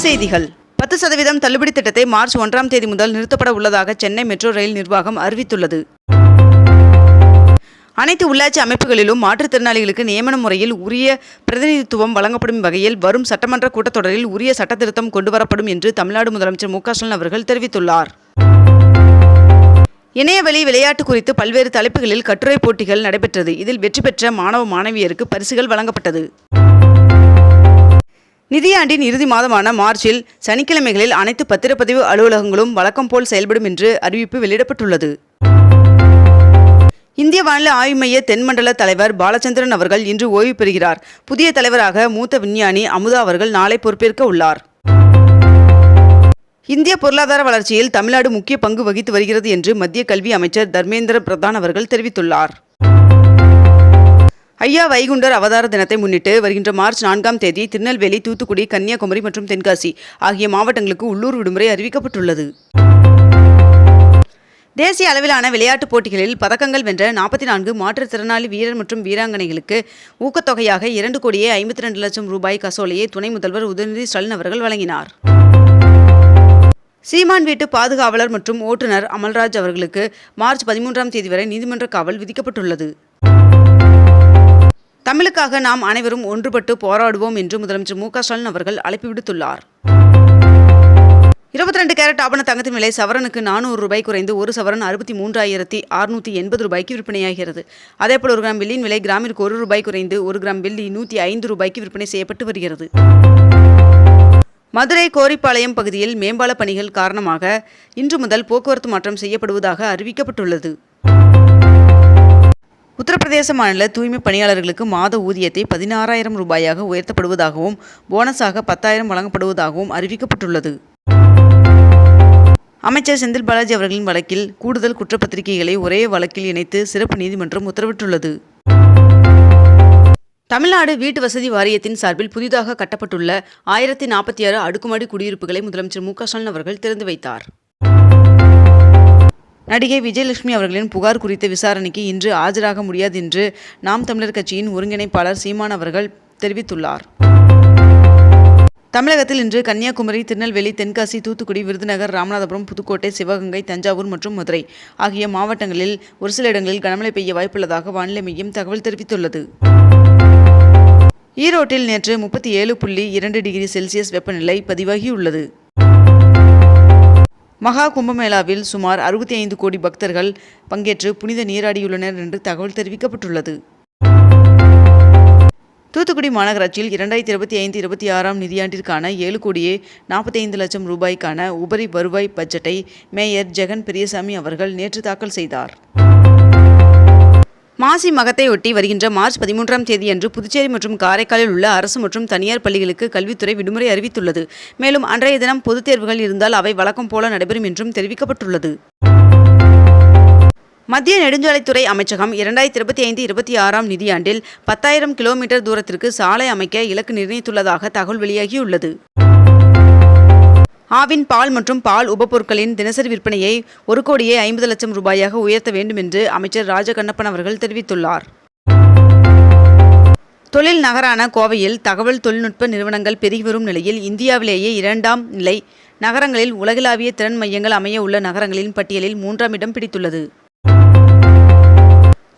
செய்திகள். 10% தள்ளுபடி திட்டத்தை மார்ச் 1ஆம் தேதி முதல் நிறுத்தப்பட உள்ளதாக சென்னை மெட்ரோ ரயில் நிர்வாகம் அறிவித்துள்ளது. அனைத்து உள்ளாட்சி அமைப்புகளிலும் மாற்றுத்திறனாளிகளுக்கு நியமன முறையில் உரிய பிரதிநிதித்துவம் வழங்கப்படும் வகையில் வரும் சட்டமன்ற கூட்டத்தொடரில் உரிய சட்டத்திருத்தம் கொண்டுவரப்படும் என்று தமிழ்நாடு முதலமைச்சர் மு க ஸ்டாலின் அவர்கள் தெரிவித்துள்ளார். இணையவழி விளையாட்டு குறித்து பல்வேறு தலைப்புகளில் கட்டுரை போட்டிகள் நடைபெற்றது. இதில் வெற்றி பெற்ற மாணவ மாணவியருக்கு பரிசுகள் வழங்கப்பட்டது. நிதியாண்டின் இறுதி மாதமான மார்ச்சில் சனிக்கிழமைகளில் அனைத்து பத்திரப்பதிவு அலுவலகங்களும் வழக்கம் போல் செயல்படும் என்று அறிவிப்பு வெளியிடப்பட்டுள்ளது. இந்திய வானிலை ஆய்வு மைய தென்மண்டல தலைவர் பாலச்சந்திரன் அவர்கள் இன்று ஓய்வு பெறுகிறார். புதிய தலைவராக மூத்த விஞ்ஞானி அமுதா அவர்கள் நாளை பொறுப்பேற்க உள்ளார். இந்திய பொருளாதார வளர்ச்சியில் தமிழ்நாடு முக்கிய பங்கு வகித்து வருகிறது என்று மத்திய கல்வி அமைச்சர் தர்மேந்திர பிரதான் அவர்கள் தெரிவித்துள்ளார். ஐயா வைகுண்டர் அவதார தினத்தை முன்னிட்டு வருகின்ற மார்ச் 4ஆம் தேதி திருநெல்வேலி, தூத்துக்குடி, கன்னியாகுமரி மற்றும் தென்காசி ஆகிய மாவட்டங்களுக்கு உள்ளூர் விடுமுறை அறிவிக்கப்பட்டுள்ளது. தேசிய அளவிலான விளையாட்டுப் போட்டிகளில் பதக்கங்கள் வென்ற 44 மாற்றுத்திறனாளி வீரர் மற்றும் வீராங்கனைகளுக்கு ஊக்கத்தொகையாக 2,52,00,000 ரூபாய் காசோலையை துணை முதல்வர் உதயநிதி ஸ்டாலின் அவர்கள் வழங்கினார். சீமான் வீட்டு பாதுகாவலர் மற்றும் ஓட்டுநர் அமல்ராஜ் அவர்களுக்கு மார்ச் 13ஆம் தேதி வரை நீதிமன்ற காவல் விதிக்கப்பட்டுள்ளது. தமிழுக்காக நாம் அனைவரும் ஒன்றுபட்டு போராடுவோம் என்று முதலமைச்சர் மு க ஸ்டாலின் அவர்கள் அழைப்பு விடுத்துள்ளார். 22 கேரட் ஆபண தங்கத்தின் விலை சவரனுக்கு 400 ரூபாய் குறைந்து ஒரு சவரன் 63,680 ரூபாய்க்கு விற்பனையாகிறது. அதேபோல் 1 கிராம் வெள்ளியின் விலை கிராமிற்கு 1 ரூபாய் குறைந்து 1 கிராம் வெள்ளி 105 ரூபாய்க்கு விற்பனை செய்யப்பட்டு வருகிறது. மதுரை கோரிப்பாளையம் பகுதியில் மேம்பால பணிகள் காரணமாக இன்று முதல் போக்குவரத்து மாற்றம் செய்யப்படுவதாக அறிவிக்கப்பட்டுள்ளது. உத்தரப்பிரதேச மாநில தூய்மை பணியாளர்களுக்கு மாத ஊதியத்தை 16,000 ரூபாயாக உயர்த்தப்படுவதாகவும் போனஸாக 10,000 வழங்கப்படுவதாகவும் அறிவிக்கப்பட்டுள்ளது. அமைச்சர் செந்தில் பாலாஜி அவர்களின் வழக்கில் கூடுதல் குற்றப்பத்திரிகைகளை ஒரே வழக்கில் இணைத்து சிறப்பு நீதிமன்றம் உத்தரவிட்டுள்ளது. தமிழ்நாடு வீட்டு வசதி வாரியத்தின் சார்பில் புதிதாக கட்டப்பட்டுள்ள 1046 அடுக்குமாடி குடியிருப்புகளை முதலமைச்சர் மு க ஸ்டாலின் அவர்கள் திறந்து வைத்தார். நடிகை விஜயலட்சுமி அவர்களின் புகார் குறித்த விசாரணைக்கு இன்று ஆஜராக முடியாது என்று நாம் தமிழர் கட்சியின் ஒருங்கிணைப்பாளர் சீமான் அவர்கள் தெரிவித்துள்ளார். தமிழகத்தில் இன்று கன்னியாகுமரி, திருநெல்வேலி, தென்காசி, தூத்துக்குடி, விருதுநகர், ராமநாதபுரம், புதுக்கோட்டை, சிவகங்கை, தஞ்சாவூர் மற்றும் மதுரை ஆகிய மாவட்டங்களில் ஒரு சில இடங்களில் கனமழை பெய்ய வாய்ப்புள்ளதாக வானிலை மையம் தகவல் தெரிவித்துள்ளது. ஈரோட்டில் நேற்று 37.2 டிகிரி செல்சியஸ் வெப்பநிலை பதிவாகியுள்ளது. மகா கும்பமேளாவில் சுமார் 65 கோடி பக்தர்கள் பங்கேற்று புனித நீராடியுள்ளனர் என்று தகவல் தெரிவிக்கப்பட்டுள்ளது. தூத்துக்குடி மாநகராட்சியில் 2025-26ஆம் நிதியாண்டிற்கான 7,45,00,000 ரூபாய்க்கான உபரி வருவாய் பட்ஜெட்டை மேயர் ஜெகன் பெரியசாமி அவர்கள் நேற்று தாக்கல் செய்தார். மாசி மகத்தையொட்டி வருகின்ற மார்ச் 13ஆம் தேதியன்று புதுச்சேரி மற்றும் காரைக்காலில் உள்ள அரசு மற்றும் தனியார் பள்ளிகளுக்கு கல்வித்துறை விடுமுறை அறிவித்துள்ளது. மேலும் அன்றைய தினம் பொதுத் தேர்வுகள் இருந்தால் அவை வழக்கம் போல நடைபெறும் என்றும் தெரிவிக்கப்பட்டுள்ளது. மத்திய நெடுஞ்சாலைத்துறை அமைச்சகம் 2025-26ஆம் நிதியாண்டில் 10,000 கிலோமீட்டர் தூரத்திற்கு சாலை அமைக்க இலக்கு நிர்ணயித்துள்ளதாக தகவல் வெளியாகியுள்ளது. ஆவின் பால் மற்றும் பால் உபப்பொருட்களின் தினசரி விற்பனையை 1,50,00,000 ரூபாயாக உயர்த்த வேண்டும் என்று அமைச்சர் ராஜகண்ணப்பன் அவர்கள் தெரிவித்துள்ளார். தொழில் நகரான கோவையில் தகவல் தொழில்நுட்ப நிறுவனங்கள் பெருகி வரும் நிலையில் இந்தியாவிலேயே 2ஆம் நிலை நகரங்களில் உலகளாவிய திறன் மையங்கள் அமைய உள்ள நகரங்களின் பட்டியலில் 3ஆம் இடம் பிடித்துள்ளது.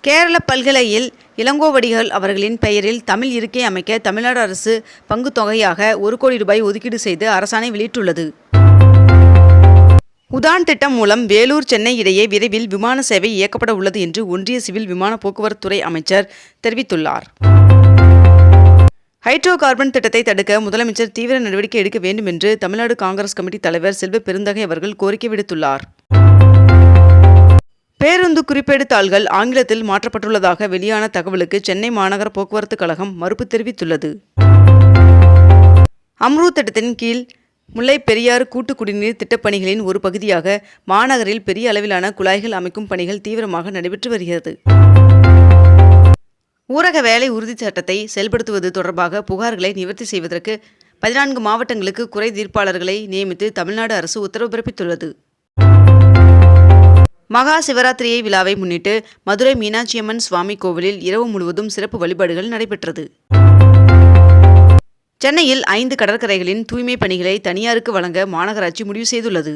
கேரள பல்கலையில் இளங்கோவடிகள் அவர்களின் பெயரில் தமிழ் இருக்கை அமைக்க தமிழ்நாடு அரசு பங்கு தொகையாக 1 கோடி ரூபாய் ஒதுக்கீடு செய்து அரசாணை வெளியிட்டுள்ளது. உதான் திட்டம் மூலம் வேலூர், சென்னை இடையே விரைவில் விமான சேவை இயக்கப்பட உள்ளது என்று ஒன்றிய சிவில் விமான போக்குவரத்துறை அமைச்சர் தெரிவித்துள்ளார். ஹைட்ரோ கார்பன் திட்டத்தை தடுக்க முதலமைச்சர் தீவிர நடவடிக்கை எடுக்க வேண்டும் என்று தமிழ்நாடு காங்கிரஸ் கமிட்டி தலைவர் செல்வ பெருந்தகை அவர்கள் கோரிக்கை விடுத்துள்ளார். பேருந்து குறிப்பேடு தாள்கள் ஆங்கிலத்தில் மாற்றப்பட்டுள்ளதாக வெளியான தகவலுக்கு சென்னை மாநகர போக்குவரத்து கழகம் மறுப்பு தெரிவித்துள்ளது. அம்ரூத் திட்டத்தின் கீழ் முல்லை பெரியாறு கூட்டு குடிநீர் திட்டப்பணிகளின் ஒரு பகுதியாக மாநகரில் பெரிய அளவிலான குழாய்கள் அமைக்கும் பணிகள் தீவிரமாக நடைபெற்று வருகிறது. ஊரக வேலை உறுதி சட்டத்தை செயல்படுத்துவது தொடர்பாக புகார்களை நிவர்த்தி செய்வதற்கு 14 மாவட்டங்களுக்கு குறை தீர்ப்பாளர்களை நியமித்து தமிழ்நாடு அரசு உத்தரவு பிறப்பித்துள்ளது. மகா சிவராத்திரியை விழாவை முன்னிட்டு மதுரை மீனாட்சியம்மன் சுவாமி கோவிலில் இரவு முழுவதும் சிறப்பு வழிபாடுகள் நடைபெற்றது. சென்னையில் 5 கடற்கரைகளின் தூய்மை பணிகளை தனியாருக்கு வழங்க மாநகராட்சி முடிவு செய்துள்ளது.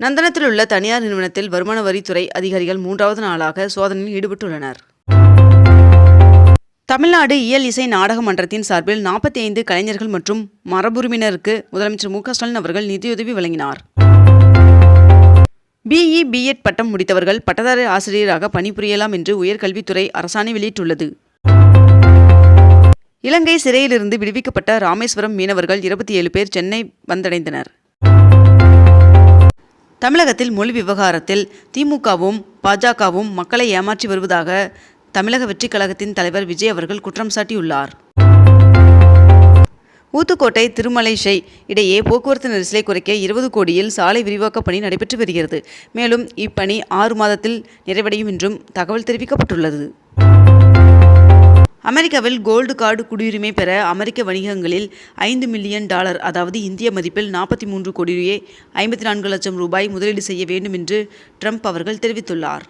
நந்தனத்தில் உள்ள தனியார் நிறுவனத்தில் வருமான வரித்துறை அதிகாரிகள் 3வது நாளாக சோதனையில் ஈடுபட்டுள்ளனர். தமிழ்நாடு இயல் இசை நாடக மன்றத்தின் சார்பில் 45 கலைஞர்கள் மற்றும் மரபுரிமையினருக்கு முதலமைச்சர் மு.க.ஸ்டாலின் அவர்கள் நிதியுதவி வழங்கினார். BE, B.Ed பட்டம் முடித்தவர்கள் பட்டதாரி ஆசிரியராக பணிபுரியலாம் என்று உயர்கல்வித்துறை அரசாணை வெளியிட்டுள்ளது. இலங்கை சிறையிலிருந்து விடுவிக்கப்பட்ட ராமேஸ்வரம் மீனவர்கள் 27 பேர் சென்னை வந்தடைந்தனர். தமிழகத்தில் மொழி விவகாரத்தில் திமுகவும் பாஜகவும் மக்களை ஏமாற்றி வருவதாக தமிழக வெற்றிக் கழகத்தின் தலைவர் விஜய் அவர்கள் குற்றம் சாட்டியுள்ளார். ஊத்துக்கோட்டை திருமலைசை இடையே போக்குவரத்து நெரிசலை குறைக்க 20 கோடியில் சாலை விரிவாக்க பணி நடைபெற்று வருகிறது. மேலும் இப்பணி 6 மாதத்தில் நிறைவடையும் என்றும் தகவல் தெரிவிக்கப்பட்டுள்ளது. அமெரிக்காவில் கோல்டு கார்டு குடியுரிமை பெற அமெரிக்க வணிகங்களில் $5 மில்லியன் அதாவது இந்திய மதிப்பில் 43 கோடியே 54 லட்சம் ரூபாய் முதலீடு செய்ய வேண்டும் என்று ட்ரம்ப் அவர்கள் தெரிவித்துள்ளார்.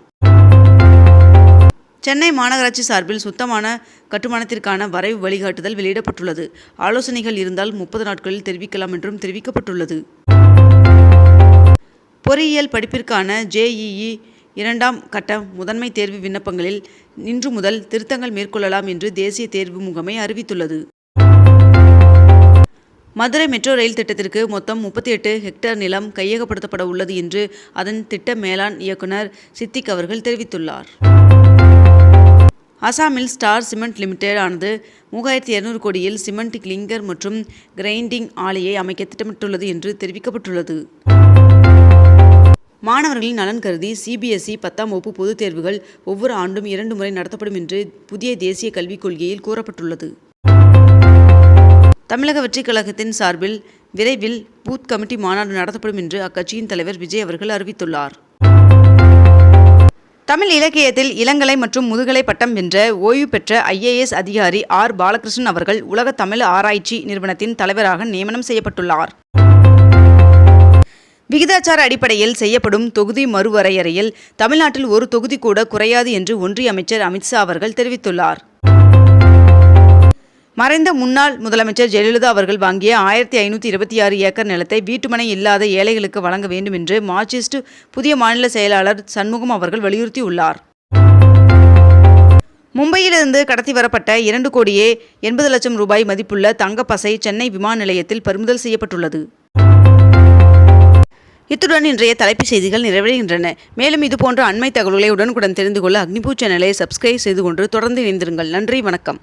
சென்னை மாநகராட்சி சார்பில் சுத்தமான கட்டுமானத்திற்கான வரைவு வழிகாட்டுதல் வெளியிடப்பட்டுள்ளது. ஆலோசனைகள் இருந்தால் 30 நாட்களில் தெரிவிக்கலாம் என்றும் தெரிவிக்கப்பட்டுள்ளது. பொறியியல் படிப்பிற்கான JEE 2ஆம் கட்ட முதன்மை தேர்வு விண்ணப்பங்களில் இன்று முதல் திருத்தங்கள் மேற்கொள்ளலாம் என்று தேசிய தேர்வு முகமை அறிவித்துள்ளது. மதுரை மெட்ரோ ரயில் திட்டத்திற்கு மொத்தம் 38 ஹெக்டேர் நிலம் கையகப்படுத்தப்பட உள்ளது என்று அதன் திட்ட மேலாண் இயக்குனர் சித்திக் அவர்கள் தெரிவித்துள்ளார். அசாமில் ஸ்டார் சிமெண்ட் லிமிடெட் ஆனது 3200 கோடியில் சிமெண்ட் கிளிங்கர் மற்றும் கிரைண்டிங் ஆலையை அமைக்க திட்டமிட்டுள்ளது என்று தெரிவிக்கப்பட்டுள்ளது. மாணவர்களின் நலன் கருதி CBSE 10ஆம் வகுப்பு பொதுத் தேர்வுகள் ஒவ்வொரு ஆண்டும் 2 முறை நடத்தப்படும் என்று புதிய தேசிய கல்விக் கொள்கையில் கூறப்பட்டுள்ளது. தமிழக வெற்றிக் கழகத்தின் சார்பில் விரைவில் பூத் கமிட்டி மாநாடு நடத்தப்படும் என்று அக்கட்சியின் தலைவர் விஜய் அவர்கள் அறிவித்துள்ளார். தமிழ் இலக்கியத்தில் இளங்கலை மற்றும் முதுகலை பட்டம் வென்ற ஓய்வு பெற்ற IAS அதிகாரி R. பாலகிருஷ்ணன் அவர்கள் உலக தமிழ் ஆராய்ச்சி நிறுவனத்தின் தலைவராக நியமனம் செய்யப்பட்டுள்ளார். விகிதாச்சார அடிப்படையில் செய்யப்படும் தொகுதி மறுவரையறையில் தமிழ்நாட்டில் ஒரு தொகுதி கூட குறையாது என்று ஒன்றிய அமைச்சர் அமித்ஷா அவர்கள் தெரிவித்துள்ளார். மறைந்த முன்னாள் முதலமைச்சர் ஜெயலலிதா அவர்கள் வாங்கிய 1526 ஏக்கர் நிலத்தை வீட்டுமனை இல்லாத ஏழைகளுக்கு வழங்க வேண்டும் என்று மார்க்சிஸ்ட் புதிய மாநில செயலாளர் சண்முகம் அவர்கள் வலியுறுத்தியுள்ளார். மும்பையிலிருந்து கடத்தி வரப்பட்ட 2 கோடியே 80 லட்சம் ரூபாய் மதிப்புள்ள தங்கப்பசை சென்னை விமான நிலையத்தில் பறிமுதல் செய்யப்பட்டுள்ளது. இத்துடன் இன்றைய தலைப்புச் செய்திகள் நிறைவடைகின்றன. மேலும் இதுபோன்ற அண்மை தகவல்களை உடனுக்குடன் தெரிந்து கொள்ள அக்னிபூ சேனலை சப்ஸ்கிரைப் செய்து கொண்டு தொடர்ந்து இணைந்திருங்கள். நன்றி, வணக்கம்.